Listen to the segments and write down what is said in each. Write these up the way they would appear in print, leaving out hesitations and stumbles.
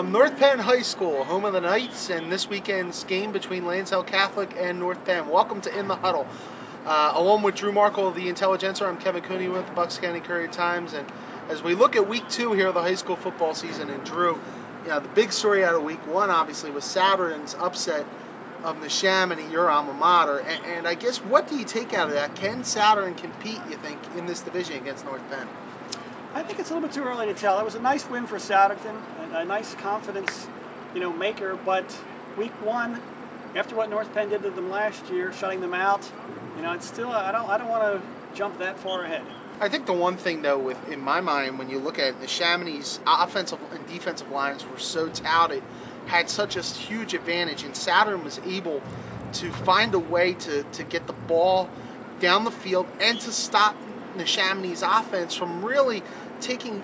North Penn High School, home of the Knights, and this weekend's game between Lansdale Catholic and North Penn. Welcome to In the Huddle. Along with Drew Markol of the Intelligencer, I'm Kevin Cooney with the Bucks County Courier-Times, and as we look at week 2 here of the high school football season, and Drew, the big story out of week 1 obviously was Saturday's upset of Neshaminy, your alma mater, and I guess what do you take out of that? Can Saturn compete, you think, in this division against North Penn? I think it's a little bit too early to tell. It was a nice win for Satterton, a nice confidence, maker. But week 1, after what North Penn did to them last year, shutting them out, it's still I don't want to jump that far ahead. I think the one thing though, in my mind, when you look at Neshaminy's offensive and defensive lines were so touted, had such a huge advantage, and Saturn was able to find a way to get the ball down the field and to stop Neshaminy's offense from really taking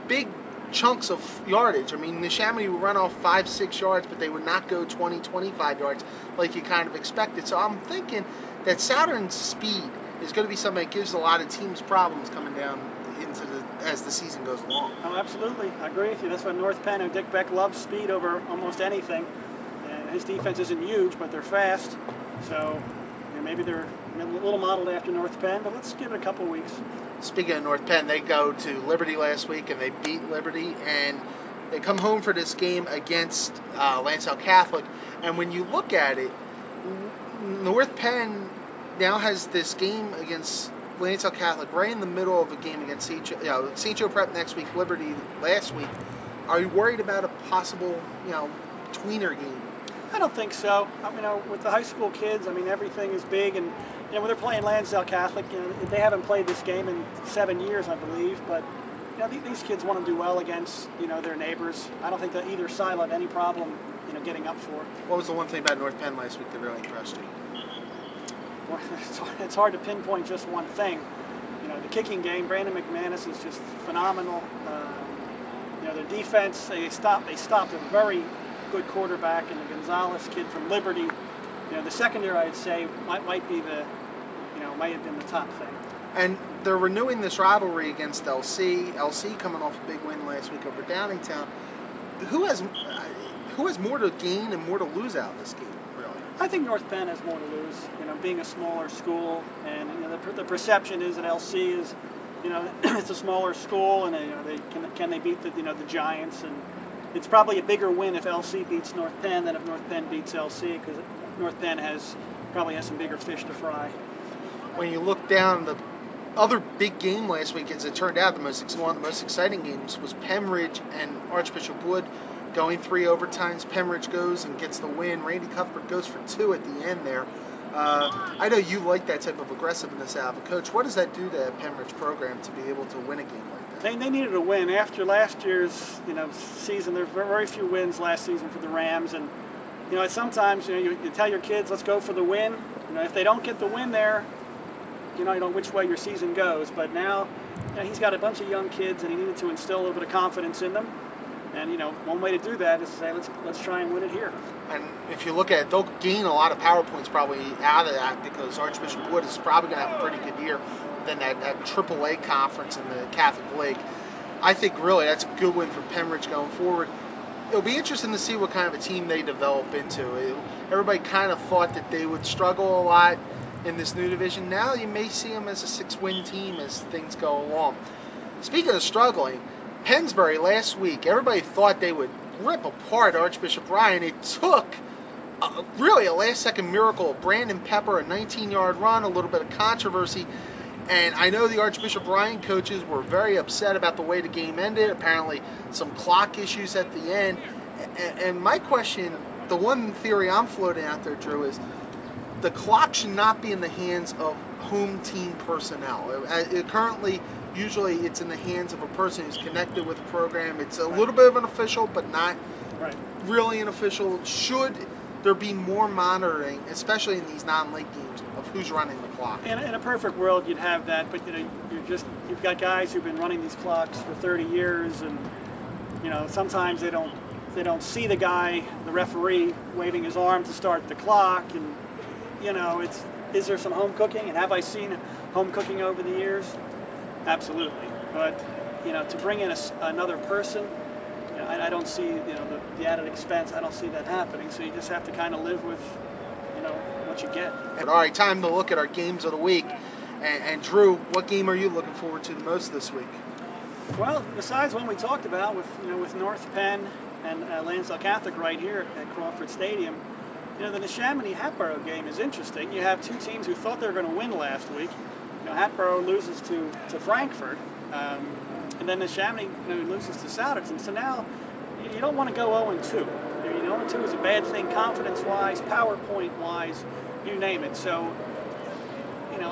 big chunks of yardage. I mean, Neshaminy would run off 5-6 yards, but they would not go 20-25 yards like you kind of expected. So I'm thinking that Saturn's speed is going to be something that gives a lot of teams problems coming down as the season goes along. Oh, absolutely. I agree with you. That's why North Penn and Dick Beck loves speed over almost anything. And his defense isn't huge, but they're fast. So maybe they're a little modeled after North Penn, but let's give it a couple weeks. Speaking of North Penn, they go to Liberty last week and they beat Liberty, and they come home for this game against Lansdale Catholic. And when you look at it, North Penn now has this game against Lansdale Catholic right in the middle of a game against St. Joe Prep next week, Liberty last week. Are you worried about a possible, tweener game? I don't think so. With the high school kids, everything is big, and when they're playing Lansdale Catholic, they haven't played this game in 7 years, I believe, but these kids want to do well against their neighbors. I don't think that either side will have any problem getting up for it. What was the one thing about North Penn last week that really impressed you? Well, it's hard to pinpoint just one thing. The kicking game, Brandon McManus is just phenomenal. Their defense, they stopped a very good quarterback and the Gonzalez kid from Liberty. The secondary, I'd say, might have been the top thing. And they're renewing this rivalry against LC. LC coming off a big win last week over Downingtown. Who has more to gain and more to lose out of this game, really? I think North Penn has more to lose. Being a smaller school, and the perception is that LC is, it's a smaller school, and can they beat the Giants? And it's probably a bigger win if LC beats North Penn than if North Penn beats LC, because North Penn probably has some bigger fish to fry. When you look down the other big game last week, as it turned out, one of the most exciting games was Pembridge and Archbishop Wood going 3 overtimes. Pembridge goes and gets the win. Randy Cuthbert goes for 2 at the end there. I know you like that type of aggressiveness out of a coach. What does that do to that Pembridge program to be able to win a game like that? They needed a win. After last year's season, there were very few wins last season for the Rams, and sometimes you tell your kids, let's go for the win. If they don't get the win there, you know which way your season goes. But now he's got a bunch of young kids, and he needed to instill a little bit of confidence in them. And one way to do that is to say, let's try and win it here. And if you look at it, they'll gain a lot of power points probably out of that, because Archbishop Wood is probably going to have a pretty good year within that AAA conference in the Catholic League. I think really that's a good win for Pembridge going forward. It'll be interesting to see what kind of a team they develop into. Everybody kind of thought that they would struggle a lot in this new division. Now you may see them as a 6-win team as things go along. Speaking of struggling, Pennsbury last week, everybody thought they would rip apart Archbishop Ryan. It took really a last-second miracle. Brandon Pepper, a 19-yard run, a little bit of controversy. And I know the Archbishop Ryan coaches were very upset about the way the game ended. Apparently some clock issues at the end. And my question, the one theory I'm floating out there, Drew, is the clock should not be in the hands of home team personnel. Currently, usually it's in the hands of a person who's connected with the program. It's a little bit of an official, but not really an official. Should there be more monitoring, especially in these non-league games, of who's running the clock? In a perfect world, you'd have that, but you've got guys who've been running these clocks for 30 years, and sometimes they don't see the guy, the referee, waving his arm to start the clock, and is there some home cooking? And have I seen home cooking over the years? Absolutely. But to bring in another person, I don't see the added expense. I don't see that happening. So you just have to kind of live with what you get. All right, time to look at our games of the week. And Drew, what game are you looking forward to the most this week? Well, besides one we talked about with North Penn and Lansdale Catholic right here at Crawford Stadium, the Neshaminy-Hatboro game is interesting. You have two teams who thought they were going to win last week. Hatboro loses to Frankfurt, and then Neshaminy loses to Souderton. So now you don't want to go 0-2. 0-2 is a bad thing, confidence-wise, PowerPoint-wise, you name it. So,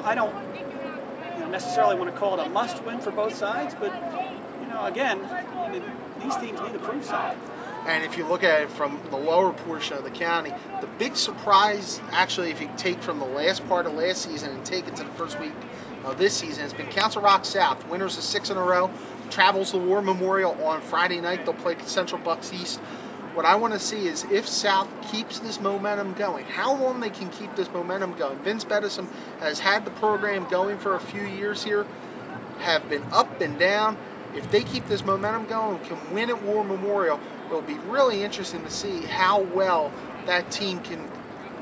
I don't necessarily want to call it a must-win for both sides, but again, these teams need to prove something. And if you look at it from the lower portion of the county, the big surprise, actually, if you take from the last part of last season and take it to the first week of this season, has been Council Rock South. Winners of 6 in a row, travels to War Memorial on Friday night. They'll play Central Bucks East. What I want to see is if South keeps this momentum going, how long they can keep this momentum going. Vince Bedison has had the program going for a few years here, have been up and down. If they keep this momentum going, can win at War Memorial, it'll be really interesting to see how well that team can,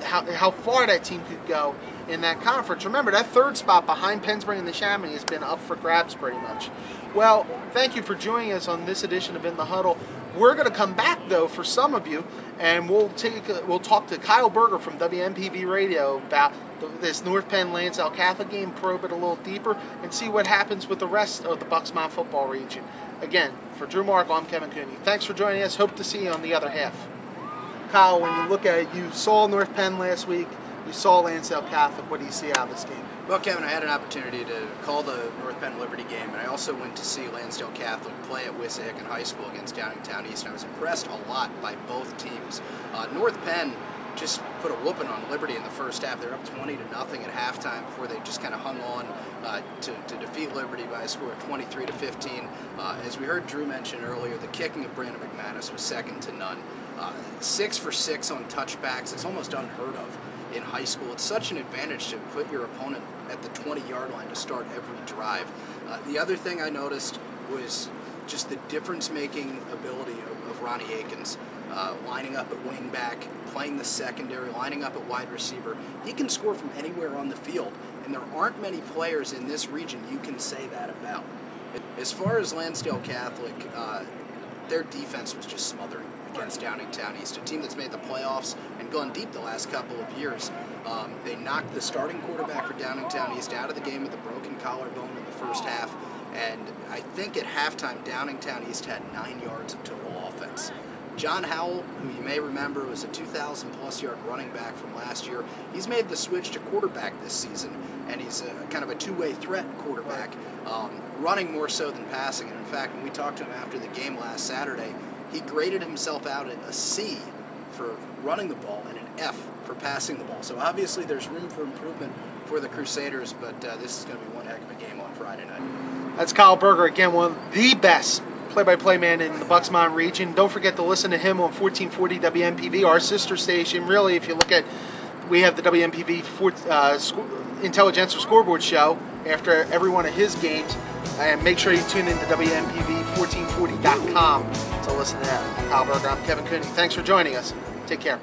how far that team could go in that conference. Remember, that third spot behind Pennsbury and Neshaminy has been up for grabs pretty much. Well, thank you for joining us on this edition of In the Huddle. We're going to come back, though, for some of you, and we'll talk to Kyle Berger from WMPV Radio about this North Penn Lansdale Catholic game, probe it a little deeper, and see what happens with the rest of the Bucksmont football region. Again, for Drew Markol, I'm Kevin Cooney. Thanks for joining us. Hope to see you on the other half. Kyle, when you look at it, you saw North Penn last week. You saw Lansdale Catholic. What do you see out of this game? Well, Kevin, I had an opportunity to call the North Penn Liberty game, and I also went to see Lansdale Catholic play at Wissahickon High School against Downingtown East, and I was impressed a lot by both teams. North Penn just put a whooping on Liberty in the first half. They're up 20-0 at halftime before they just kind of hung on to defeat Liberty by a score of 23-15. As we heard Drew mention earlier, the kicking of Brandon McManus was second to none. 6 for 6 on touchbacks. It's almost unheard of in high school. It's such an advantage to put your opponent at the 20-yard line to start every drive. The other thing I noticed was just the difference-making ability of Ronnie Akins. Lining up at wing back, playing the secondary, lining up at wide receiver. He can score from anywhere on the field, and there aren't many players in this region you can say that about. As far as Lansdale Catholic, their defense was just smothering against Downingtown East, a team that's made the playoffs and gone deep the last couple of years. They knocked the starting quarterback for Downingtown East out of the game with a broken collarbone in the first half, and I think at halftime Downingtown East had 9 yards of total offense. John Howell, who you may remember was a 2,000-plus yard running back from last year, he's made the switch to quarterback this season, and he's kind of a two-way threat quarterback, running more so than passing. And in fact, when we talked to him after the game last Saturday, he graded himself out at a C for running the ball and an F for passing the ball. So obviously there's room for improvement for the Crusaders, but this is going to be one heck of a game on Friday night. That's Kyle Berger, again, one of the best play-by-play man in the Bucksmont region. Don't forget to listen to him on 1440 WMPV, our sister station. Really, if you look at, we have the WMPV Intelligencer Scoreboard Show after every one of his games. And make sure you tune in to WMPV1440.com to listen to that. Kyle Berger, I'm Kevin Cooney. Thanks for joining us. Take care.